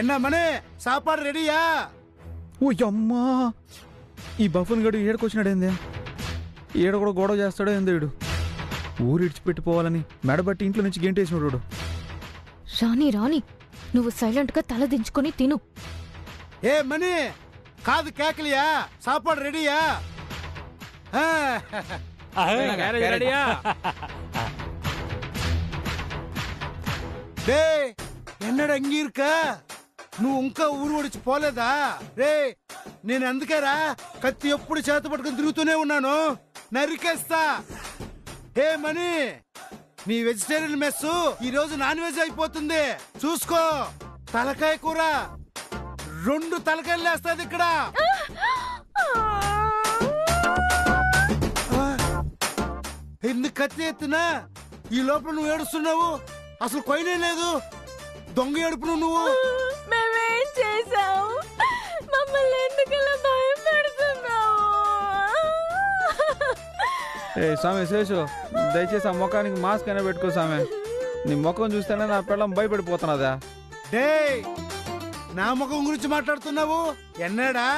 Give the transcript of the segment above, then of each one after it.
என்ன மணி సాపాడు రెడీయా? ఓ అమ్మా, ఈ బఫన్ గడు ఏడకొచ్చినాడేందే? ఏడ కూడా గొడవ చేస్తాడో ఏందో వీడు. ఊరు ఇడిచిపెట్టిపోవాలని మెడబట్టి ఇంట్లో నుంచి గెంటేసినాడు. రాణి రాణి, నువ్వు సైలెంట్ గా తల దించుకొని తిను. ఏ మణి, కాదు కేకలియా? సాపాడు రెడీయా? డే ఎన్నడ అంగీర్క, నువ్వు ఇంకా ఊరు ఒడిచి పోలేదా? రే నేను అందుకేరా కత్తి ఎప్పుడు చేత పట్టుకుని తిరుగుతూనే ఉన్నాను, నరికేస్తా. ఏ మణి, నీ వెజిటేరియన్ మెస్ ఈ రోజు నాన్ వెజ్ అయిపోతుంది, చూసుకో. తలకాయ కూర 2 తలకాయలు లేస్తాది ఇక్కడ. ఎందుకు కత్తి ఎత్తునా? ఈ లోపల నువ్వు ఏడుస్తున్నావు, అసలు కొయ్యనే లేదు. దొంగ ఏడుపు నువ్వు. మేమేం చేసావు? మమ్మల్ని ఎందుకలా భయపెడుతున్నావు? ఏ సామె శేషు, దయచేసి ఆ ముఖానికి మాస్క్ అయినా పెట్టుకో సామె. నీ ముఖం చూస్తేనే నా పిల్లం భయపడిపోతున్నదా? డే నా ముఖం గురించి మాట్లాడుతున్నావు? ఎన్నాడా?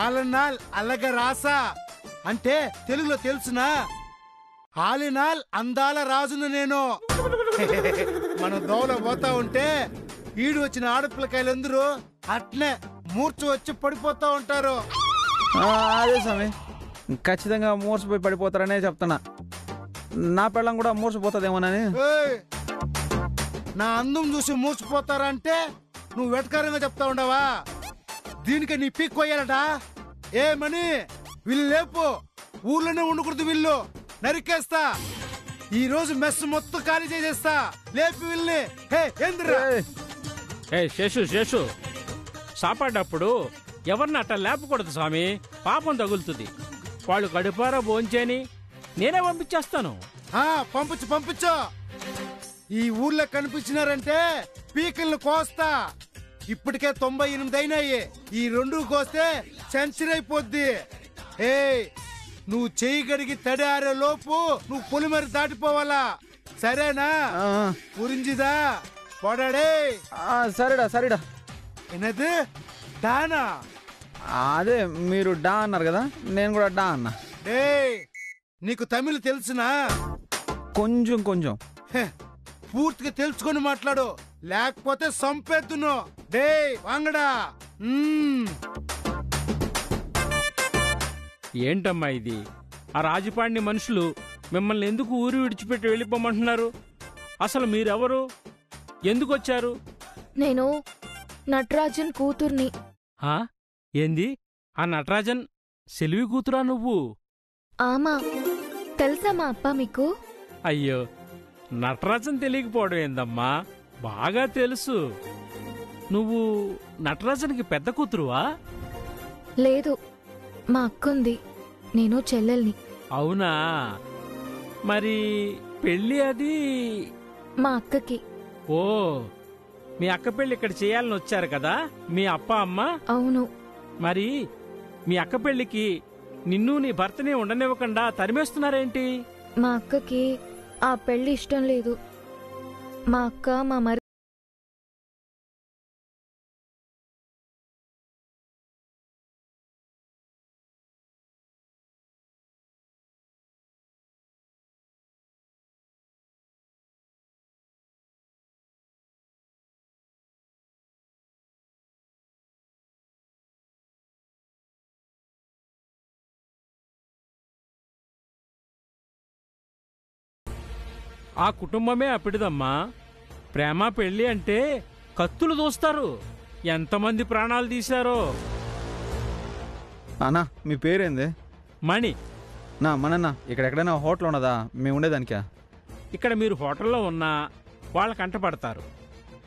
ఆలనాల్ అల్లగ రాసా అంటే తెలుగులో తెలుసునా? ఆలినాల్ అందాల రాజును నేను. మన దోవల పోతా ఉంటే ఈడు వచ్చిన ఆడపిల్లకాయలందరూ అట్నే మూర్ఛ వచ్చి పడిపోతా ఉంటారు. అదే స్వామి, ఖచ్చితంగా మూర్చిపోయి పడిపోతారనే చెప్తున్నా. నా పిల్లం కూడా మూర్చిపోతుందేమోనని. నా అందం చూసి మూర్చిపోతారంటే నువ్వు వెటకారంగా చెప్తా ఉండవా? దీనికి నీ పీక్ కొయ్యాలట. ఏమని వీళ్ళు లేపు, ఊర్లోనే ఉండకూడదు, వీళ్ళు నరికేస్తా. ఈ రోజు మెస్ మొత్తం ఖాళీ చేసేస్తా. లేపి వీళ్ళని. శేషు సాపాడప్పుడు ఎవరిని అట్ట లేపకూడదు స్వామి, పాపం తగులుతుంది. వాళ్ళు కడుపారా భోంచేని నేనే పంపించేస్తాను. పంపించు. ఈ ఊర్లో కనిపించినారంటే పీకల్ని కోస్తా. ఇప్పటికే 98 అయినాయి. ఈ 2 కోస్తే సెంచరీ అయిపోద్ది. నువ్వు చెయ్యి గడిగి తడి ఆరే లోపు నువ్వు పులిమరి దాటిపోవాలా, సరేనా? పురింజిదా పోడాడే. సరేడా. ఎన్నది డానా? అదే మీరు డా అన్నారు కదా, నేను కూడా డా అన్నా. నీకు తమిళ్ తెలుసునా? కొంచెం. పూర్తిగా తెలుసుకొని మాట్లాడు, లేకపోతే సంపేద్దును. డే వాంగడా. ఏంటమ్మా ఇది? ఆ రాజపాడిని మనుషులు మిమ్మల్ని ఎందుకు ఊరు విడిచిపెట్టి వెళ్ళిపోమంటున్నారు? అసలు మీరెవరు? ఎందుకు వచ్చారు? నేను నటరాజన్ కూతుర్ని. ఏంది? ఆ నటరాజన్ సెల్వి కూతురా నువ్వు? ఆమా, తెలుసా మా అప్ప మీకు? అయ్యో, నటరాజన్ తెలియకపోవడం ఏందమ్మా, బాగా తెలుసు. నువ్వు నటరాజన్కి పెద్ద కూతురువా? లేదు, మా అక్కుంది, నేను చెల్లెల్ని. అవునా? మరి పెళ్ళి అది మా అక్కకి. ఓ, మీ అక్క పెళ్ళి ఇక్కడ చేయాలని వచ్చారు కదా మీ అప్ప అమ్మ? అవును. మరి మీ అక్క పెళ్ళికి నిన్ను నీ భర్తని ఉండనివ్వకుండా తరిమేస్తున్నారేంటి? మా అక్కకి ఆ పెళ్లి ఇష్టం లేదు. మా అక్క మా మరి ఆ కుటుంబమే అప్పిడిదమ్మా. ప్రేమ పెళ్లి అంటే కత్తులు దూస్తారు. ఎంతమంది ప్రాణాలు తీశారో. అన్నా, మీ పేరేంది? మణి. మనన్నా, ఇక్కడ ఎక్కడైనా హోటల్ ఉన్నదా మేము ఉండేదానికా? ఇక్కడ మీరు హోటల్లో ఉన్నా వాళ్ళ కంటపడతారు.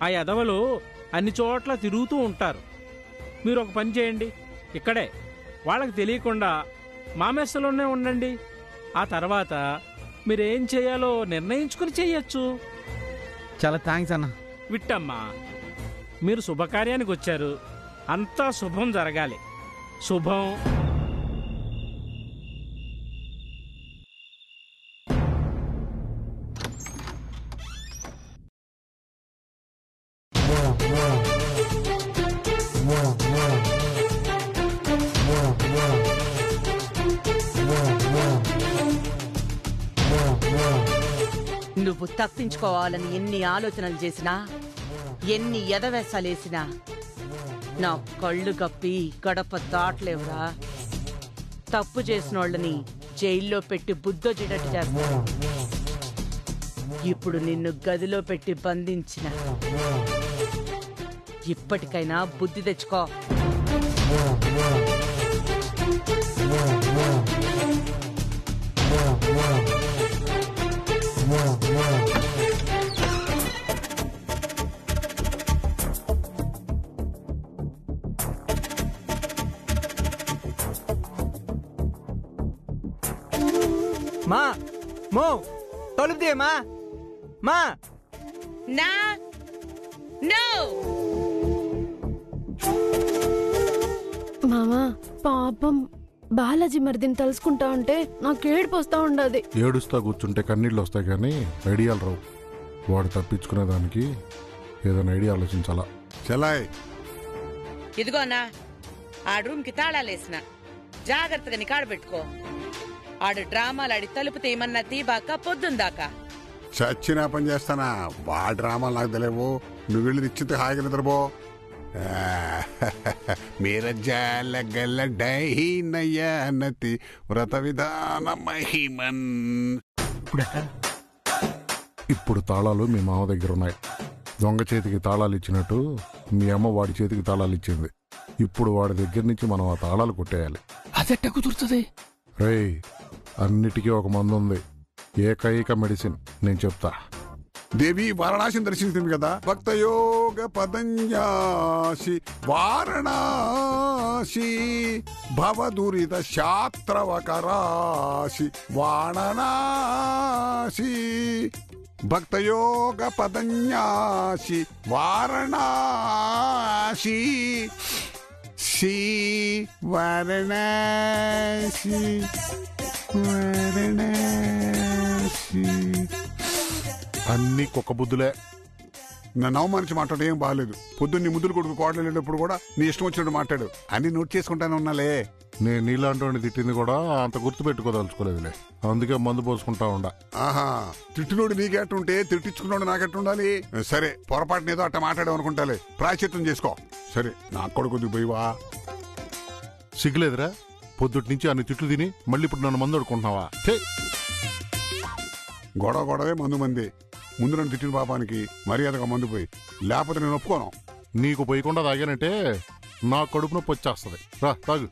ఆ ఎదవలు అన్ని చోట్ల తిరుగుతూ ఉంటారు. మీరు ఒక పని చేయండి, ఇక్కడే వాళ్ళకి తెలియకుండా మా మెస్సలోనే ఉండండి. ఆ తర్వాత మీరేం చేయాలో నిర్ణయించుకుని చెయ్యొచ్చు. చాలా థ్యాంక్స్ అన్న. విట్టమ్మా, మీరు శుభకార్యానికి వచ్చారు, అంతా శుభం జరగాలి. శుభం. నువ్వు తప్పించుకోవాలని ఎన్ని ఆలోచనలు చేసినా, ఎన్ని ఎదవేసాలేసినా నా కళ్ళు కప్పి గడప దాటలేవురా. తప్పు చేసినోళ్ళని జైల్లో పెట్టి బుద్ధొచ్చేటట్టు చేస్తా. ఇప్పుడు నిన్ను గదిలో పెట్టి బంధించిన. ఇప్పటికైనా బుద్ధి తెచ్చుకో. మా మో తలుపు తీయ మా మా నా నో మామా పాపం బాలాజీ మరిదిని తలుసుకుంటా ఉంటే నాకు ఏడుపు వస్తా ఉండదు. ఏడుస్తా కూర్చుంటే కన్నీళ్ళు వస్తాయి కానీ ఐడియాలు రావు. వాడు తప్పించుకునే దానికి ఏదైనా ఐడియా ఆలోచించాలా. చలాయ్ ఇదిగో అన్నా, ఆ రూమ్ కి తాళాలేసిన. జాగ్రత్తగా నికాడు పెట్టుకో. ఆడు డ్రామాలాడి తలుపు తీయమన్నా తీబాక పొద్దుందాకా. చచ్చినా పని చేస్తానా? వా డ్రామాలు నాకు తెలియవు. నువ్వు వెళ్ళి నిశ్చిత హాయిగా నిద్రపో. మీరజాల గల్ల డైనయనతి వ్రత విధాన మహిమన్. ఇప్పుడు తాళాలు మీ మామ దగ్గర ఉన్నాయి. దొంగ చేతికి తాళాలు ఇచ్చినట్టు మీ అమ్మ వాడి చేతికి తాళాలు ఇచ్చింది. ఇప్పుడు వాడి దగ్గర నుంచి మనం ఆ తాళాలు కొట్టేయాలి. అదెట్ట కుదురుతుంది? రేయ్, అన్నిటికీ ఒక మందు ఉంది, ఏకైక మెడిసిన్. నేను చెప్తా. దేవి వారణాసిని దర్శించింది కదా. భక్తయోగ పదంజాసి వారణాసి భవదురిత శాస్త్రవకరాశి వారణాసి. భక్తయోగ పదంజాసి వారణాసి శ్రీ వారణాసి వారణాసి. అన్ని కుక్క బుద్ధులే. నన్ను అవమానించి మాట్లాడడం ఏం బాగాలేదు. పొద్దున్న ముద్దులు కొడుకు కోటలు వెళ్ళేటప్పుడు కూడా నీ ఇష్టం వచ్చినట్టు మాట్లాడు. అన్ని నోట్ చేసుకుంటానే ఉన్నాలే. నేను నీలాంటి తిట్టింది కూడా అంత గుర్తు పెట్టుకోదలుచుకోలేదులే. అందుకే మందు పోసుకుంటా ఉండా. ఆహా, తిట్టినోడు నీకెట్టుంటే తిట్టించుకున్నాడు నాకెట్టుండాలి? సరే, పొరపాటున ఏదో అట్ట మాట్లాడమనుకుంటాలే. ప్రాయశ్చిత్తం చేసుకో. సరే, నాకు కూడా కొద్దిగా పోయివా. సిగ్గులేదురా? పొద్దుటి నుంచి అన్ని తిట్లు తిని మళ్ళీ ఇప్పుడు నన్ను మందు అడుకుంటున్నావా? గొడవ గొడవే మందు మంది. ముందు నన్ను తిట్టిన పాపానికి మర్యాదగా మందు పోయి, లేకపోతే నేను ఒప్పుకోను. నీకు పోయకుండా తాగానంటే నా కడుపు నొప్పి వచ్చేస్తుంది. రా తాగు.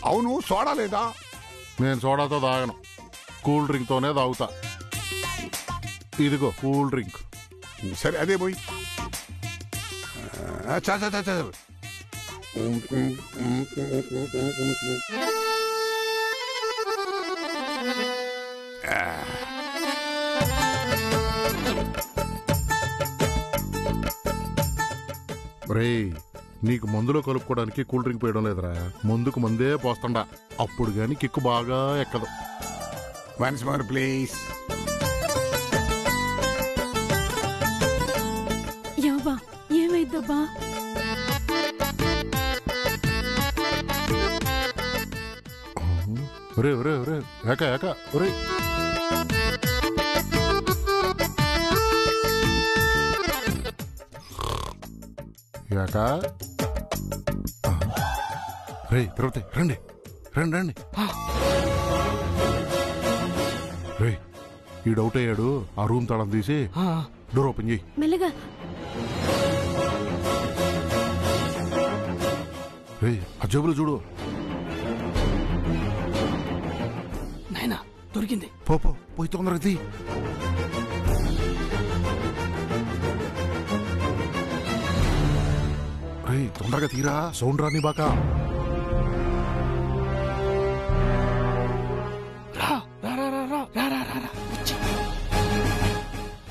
అవును, సోడా లేదా? నేను సోడాతో తాగను, కూల్ డ్రింక్ తోనే తాగుతా. ఇదిగో కూల్ డ్రింక్. సరే, అదే పోయి. రేయ్, నీకు మందులో కలుపుకోవడానికి కూల్ డ్రింక్ పోయడం లేదురా. మందుకు మందే పోస్తుండా. అప్పుడు గాని కిక్కు బాగా ఎక్కదు. Once more please. యావా ఏమైద్దబ్బా? ఒరే ఒరే ఒరే, ఏక ఏక ఒరే. ఏక రే తిరుపతి, రండి రండి రండి. రే, ఈ డౌట్ అయ్యాడు. ఆ రూమ్ తాళం తీసి డోర్ ఓపెన్ చేయి. మెల్లగా. రే, ఆ జేబులో చూడు. నాయనా, దొరికింది. పోయి తొందరగా తీ. రే, తొందరగా తీరా, సౌండ్ రాని బాకా.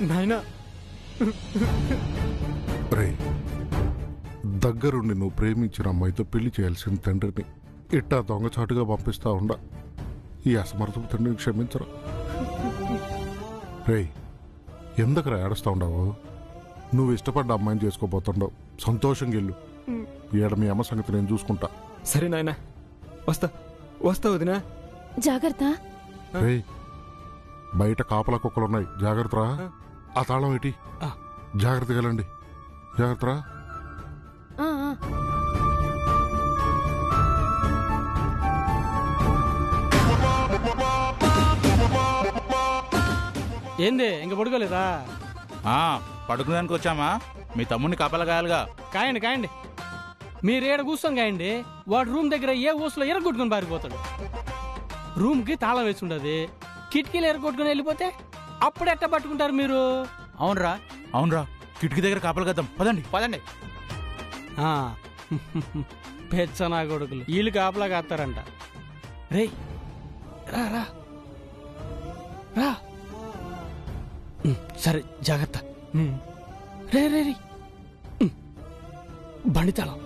నాయనా, రే, దగ్గరుండి నువ్వు ప్రేమించిన అమ్మాయితో పెళ్లి చేయాల్సిన తండ్రిని ఇట్టా దొంగచాటుగా పంపిస్తా ఉండా. ఈ అసమర్థపు తండ్రిని క్షమించరా. రే, ఎందుకురా ఏడుస్తా ఉండవు? నువ్వు ఇష్టపడ్డ అమ్మాయిని చేసుకోబోతుండవు. సంతోషంగా వెళ్ళు. ఈడ మీ అమ్మ సంగతి నేను చూసుకుంటా. సరే నాయనా, వస్తా వస్తా వదినా. జాగ్రత్త. రే, బయట కాపలా కుక్కలున్నాయి, జాగ్రత్తరా. ఆ తాళం ఏంటి? జాగ్రత్తగా వెళ్ళండి, జాగ్రత్తరా. ఆ, ఆ. ఏంది ఇంక పడుకోలేదా? పడుకునేదానికి వచ్చామా? మీ తమ్ముడిని కాపలగాయాలిగా. కాయండి కాయండి, మీరు ఏడ కూర్చొని కాయండి. వాడు రూమ్ దగ్గర ఏ ఊసలో ఎరగొట్టుకుని పారిపోతాడు. రూమ్కి తాళం వేసి ఉండదు, కిటికీలు ఎరగొట్టుకుని వెళ్ళిపోతే అప్పుడు ఎట్ట పట్టుకుంటారు మీరు? అవునరా అవునరా, కిటికీ దగ్గర కాపలగద్దాం. పదండి పదండి. పెచ్చనా కొడుకులు వీళ్ళు కాపలా కాస్తారంట. రేయ్ రా రా రా. సరే జాగ్రత్త. రే రే రే, బండి తాళం.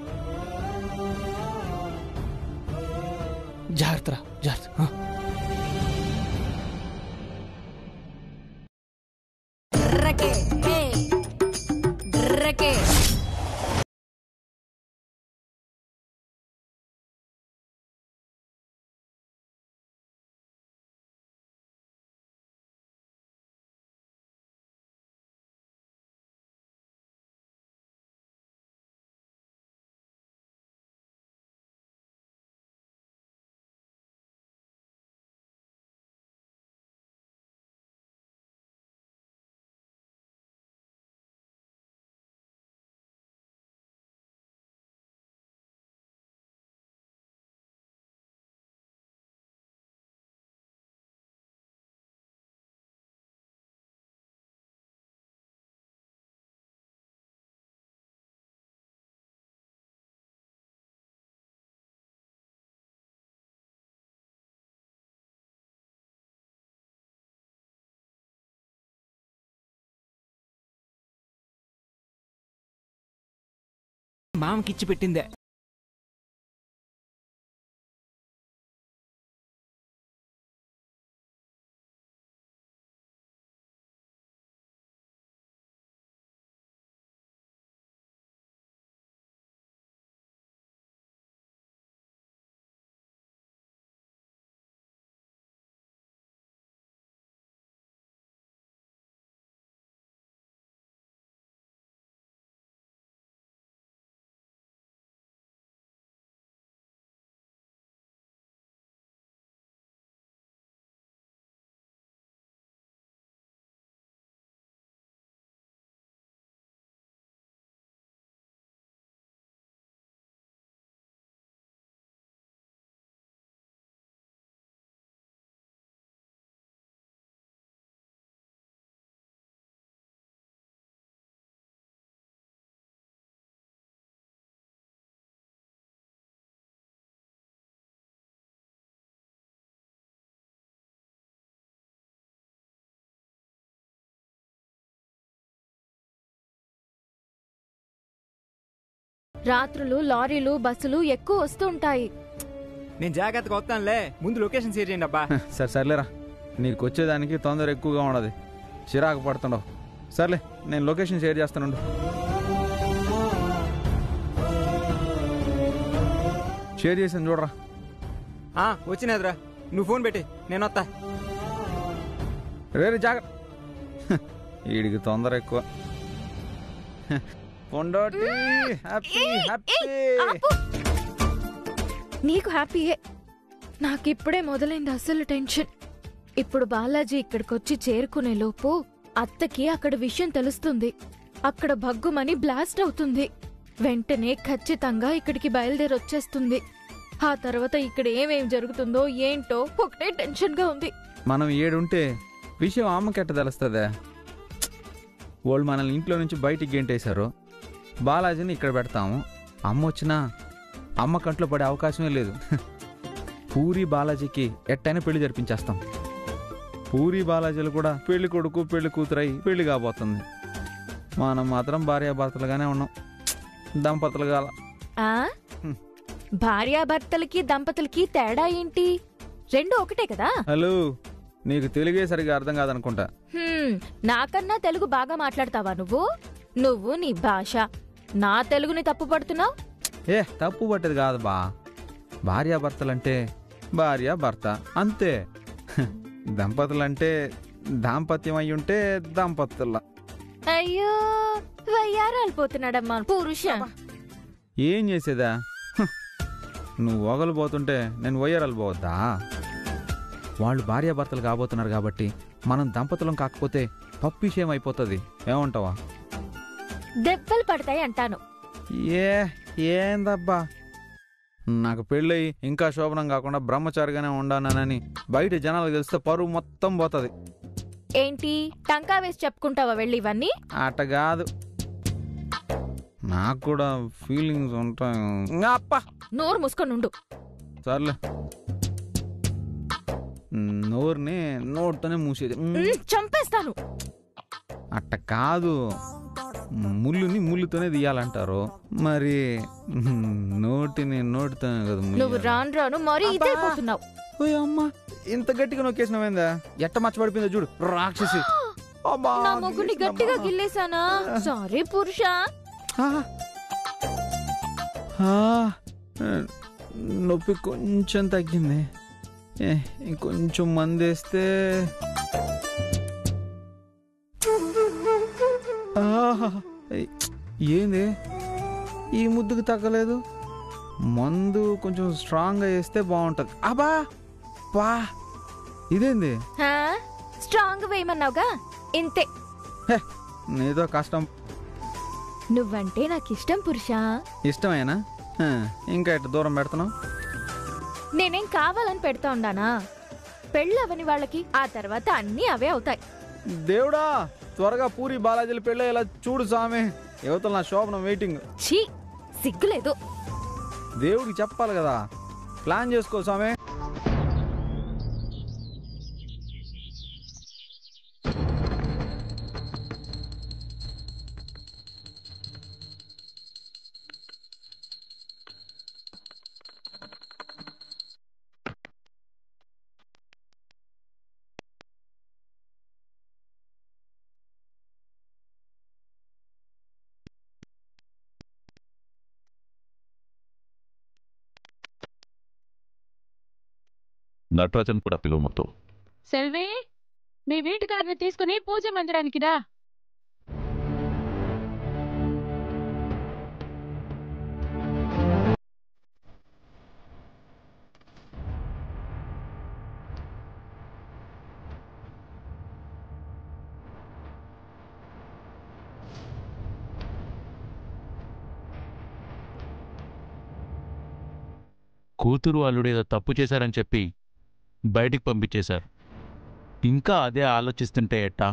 జాగ్రత్త రా, జాగ్రత్త. మామకిచ్చి పెట్టిందే. రాత్రులు లారీలు బస్సులు ఎక్కువ వస్తూ ఉంటాయి. నేను జాగ్రత్తగా వస్తానులే, ముందు లొకేషన్ షేర్ చేయండి అబ్బా. సరే సర్లేరా, నీకు వచ్చేదానికి తొందర ఎక్కువగా ఉండదు, చిరాకు పడుతుండవు. సర్లే, నేను లొకేషన్ షేర్ చేస్తానుండు. షేర్ చేసాను చూడరా. వచ్చినదిరా, నువ్వు ఫోన్ పెట్టి నేను వస్తా. రేరే జాగ్రత్త, వీడికి తొందర ఎక్కువ. నీకు హ్యాపీయే, నాకిప్పుడే మొదలైంది అసలు టెన్షన్. ఇప్పుడు బాలాజీ ఇక్కడికొచ్చి చేరుకునే లోపు అత్తకి అక్కడ విషయం తెలుస్తుంది. అక్కడ భగ్గుమని బ్లాస్ట్ అవుతుంది. వెంటనే ఖచ్చితంగా ఇక్కడికి బయలుదేరి వచ్చేస్తుంది. ఆ తర్వాత ఇక్కడ ఏమేం జరుగుతుందో ఏంటో ఒకటే టెన్షన్ గా ఉంది. మనం ఏడుంటే విషయం అమ్మకెట్ట తెలుస్తుందే? వాళ్ళు మనల్ని ఇంట్లో నుంచి బయటికి గెంటేశారు, బాలాజీని ఇక్కడ పెడతాము. అమ్మ వచ్చినా అమ్మ కంట్లో పడే అవకాశమే లేదు. పూరి బాలాజీకి ఎట్టైనా పెళ్లి జరిపించేస్తాం. పూరి బాలాజీలు కూడా పెళ్లి కొడుకు పెళ్లి కూతురై పెళ్లి కాబోతుంది. మనం మాత్రం భార్యాభర్తలుగానే ఉన్నాం, దంపతులుగా. భార్యాభర్తలకి దంపతులకి తేడా ఏంటి? రెండు ఒకటే కదా. హలో, నీకు తెలుగే సరిగా అర్థం కాదనుకుంటా. నాకన్నా తెలుగు బాగా మాట్లాడతావా నువ్వు? నువ్వు నీ భాష, నా తెలుగుని తప్పు పడుతున్నావు. తప్పు పట్టేది కాదు బా. భార్యాభర్తలంటే భార్య భర్త అంతే. దంపతులంటే దాంపత్యం అయి ఉంటే దాంపత్యుల్లా. అయ్యో వయ్యారాలు పోతున్నాడమ్మా పురుష. ఏం చేసేదా? నువ్వు ఓగలు పోతుంటే నేను వయ్యారాలు పోవద్దా? వాళ్ళు భార్యాభర్తలు కాబోతున్నారు కాబట్టి మనం దంపతులం కాకపోతే పప్పు విషయం అయిపోతుంది. ఏమంటావా? దెబ్బలు పడతాయి అంటాను. ఏందబ్బా, నాకు పెళ్ళయి ఇంకా శోభనం కాకుండా బ్రహ్మచారిగానే ఉండానని బయట జనాలకు తెలిస్తే పరువు మొత్తం పోతుంది. ఏంటి టంకా వేసి చెప్పుకుంటావా వెళ్ళి ఇవన్నీ? అట కాదు, నాకు కూడా ఫీలింగ్స్ ఉంటాయి. అప్ప నోరు మూసుకొని ఉండు. సర్లే, నోరుని నోటితోనే మూసేది. చంపేస్తాను. అట్ట కాదు, ముళ్ళుని ముళ్ళుతోనే తీయాలంటారు. మరి నోటిని నోటితోనే కదా. నువ్వు రాను రాను మరీ ఇదైపోతున్నావు. అమ్మా, ఇంత గట్టిగా నొక్కేసినవేందా? ఎట్ట మచ్చబడిపోయిందో చూడు రాక్షసి. నా మొగుని గట్టిగా గిల్లేసానా? సారీ పురుష. నొప్పి కొంచెం తగ్గింది. ఇంకొంచెం మందేస్తే. ఏంది ఈ ముద్దుకు తగ్గలేదు? మందు కొంచెం స్ట్రాంగ్ గా వేస్తే బాగుంటది. అబ్బా పా, ఇదేంది? స్ట్రాంగ్ వేయమన్నావుగా, ఇంతే. నీతో కష్టం. నువ్వంటే నాకు ఇష్టం పురుష. ఇష్టమేనా? ఇంకా ఎట్ట దూరం పెడుతున్నావు? నేనేం కావాలని పెడతా ఉండానా? పెళ్ళవని వాళ్ళకి ఆ తర్వాత అన్నీ అవే అవుతాయి. దేవుడా, త్వరగా పూరి బాలాజీలు పెళ్ళయ్యేలా చూడు సామి. యువతలు నా శోభనం వెయిటింగ్. ఛీ, సిగ్గులేదు. దేవుడికి చెప్పాలి కదా, ప్లాన్ చేసుకో సామి. నటరాజన్ కూడా పిలువమతో. సెల్వి, మీ వీటికారిని తీసుకుని పూజ మందిరానికి రా. కూతురు అల్లుడేదో తప్పు చేశారని చెప్పి బయటికి పంపించేశారు. ఇంకా అదే ఆలోచిస్తుంటే ఎట్టా?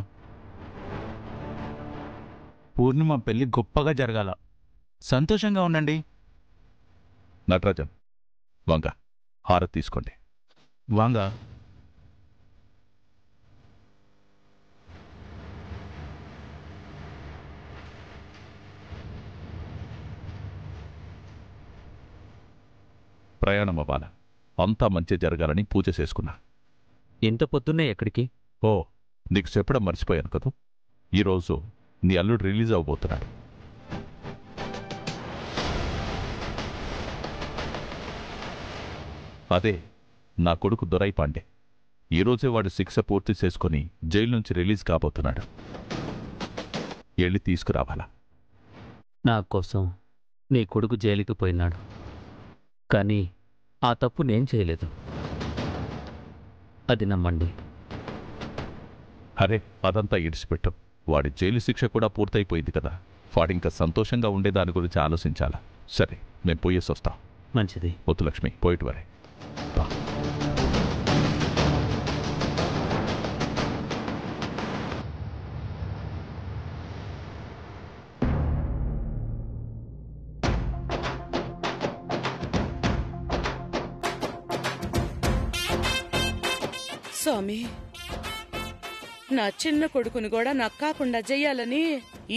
పూర్ణిమ పెళ్లి గొప్పగా జరగాల. సంతోషంగా ఉండండి. నటరాజన్, వాంగ హారతి తీసుకోండి. వాంగ. ప్రయాణం అవ్వాల, అంతా మంచి జరగాలని పూజ చేసుకున్నా. ఇంత పొద్దున్నే ఎక్కడికి? ఓ, నీకు చెప్పడం మర్చిపోయాను కదా, ఈరోజు నీ అల్లుడు రిలీజ్ అవబోతున్నాడు. అదే నా కొడుకు దొరై పాండే. ఈరోజే వాడు శిక్ష పూర్తి చేసుకుని జైలు నుంచి రిలీజ్ కాబోతున్నాడు. వెళ్ళి తీసుకురావాలా? నా కోసం నీ కొడుకు జైలుకి పోయినాడు, కానీ ఆ తప్పు నేను చేయలేదు. అది నమ్మండి. అరే, అదంతా ఇడిచిపెట్టు. వాడి జైలు శిక్ష కూడా పూర్తయిపోయింది కదా, వాడింకా సంతోషంగా ఉండే దాని గురించి ఆలోచించాలా. సరే, మేము పోయేసి వస్తాం. మంచిది. వద్దు లక్ష్మి, పోయిటు వరే. స్వామి, నా చిన్న కొడుకుని కూడా నాకు కాకుండా చెయ్యాలని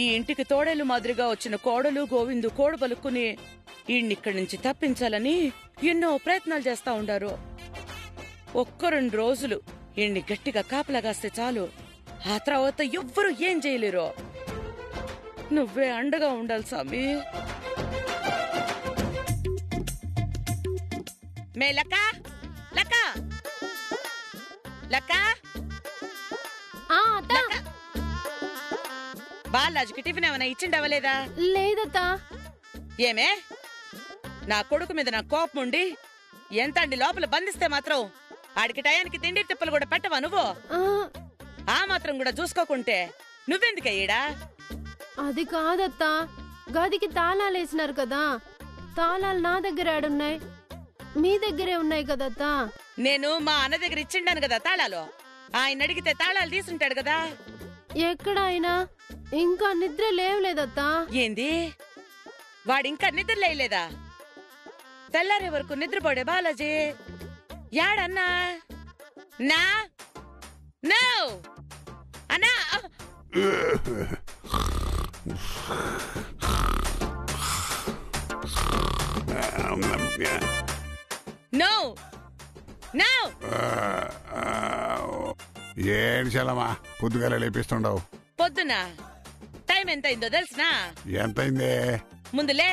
ఈ ఇంటికి తోడేలు మాదిరిగా వచ్చిన కోడలు గోవిందు కోడబలుక్కుని ఈయన్నిక్కడి నుంచి తప్పించాలని ఎన్నో ప్రయత్నాలు చేస్తా ఉండారు. ఒక్క 2 రోజులు ఈయన్ని గట్టిగా కాపలాగాస్తే చాలు, ఆ తర్వాత ఎవ్వరూ ఏం చేయలేరు. నువ్వే అండగా ఉండాలి స్వామి. మే లక్క, లక్క, లక్క. ఆ బాలాజీకి టిఫిన్ ఏమైనా ఇచ్చిండవలేదా? లేదత్తా. ఏమే, నా కొడుకు మీద నా కోపం ఉండి ఎంత అండి లోపల బంధిస్తే మాత్రం ఆడికి టయానికి తిండి తిప్పలు కూడా పెట్టవా నువ్వు? ఆ మాత్రం కూడా చూసుకోకుంటే నువ్వెందుకయ్యడా? అది కాదత్తా, గదికి తాళాలు వేసినారు కదా, తాళాలు నా దగ్గర ఆడున్నాయి, మీ దగ్గరే ఉన్నాయి కదత్తా. నేను మా అన్న దగ్గర ఇచ్చిండాను కదా తాళాలు. ఆయన అడిగితే తాళాలు తీసుంటాడు కదా. ఎక్కడ ఆయన? ఇంకా నిద్ర లేవలేదత్తా. ఏంది, వాడింకా నిద్ర లేయలేదా? తెల్లారే వరకు నిద్రపోడే బాలాజీ యాడన్నా? నా నో అన్నా. No no. ఏడ్చాలమ్మా, పొద్దుగాల లేపిస్తుండవు. పొద్దున టైం ఎంత అయిందో తెలుసునా? ఎంతైందే? ముందులే,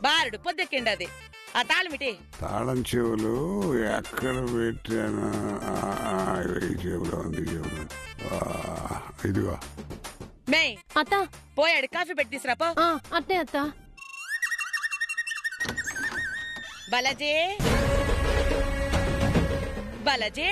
బారుడు పొద్దెక్కిండది. ఆ తాళమిటి. తాళం చెవులు ఎక్కడ పెట్టాను? ఈ చెవులో ఉంది, చెవులు. ఇదిగో. మే అత్త, పోయాడు కాఫీ పెట్టి తీసురాపో. అట్టే అత్త. బాలాజీ, బాలాజీ.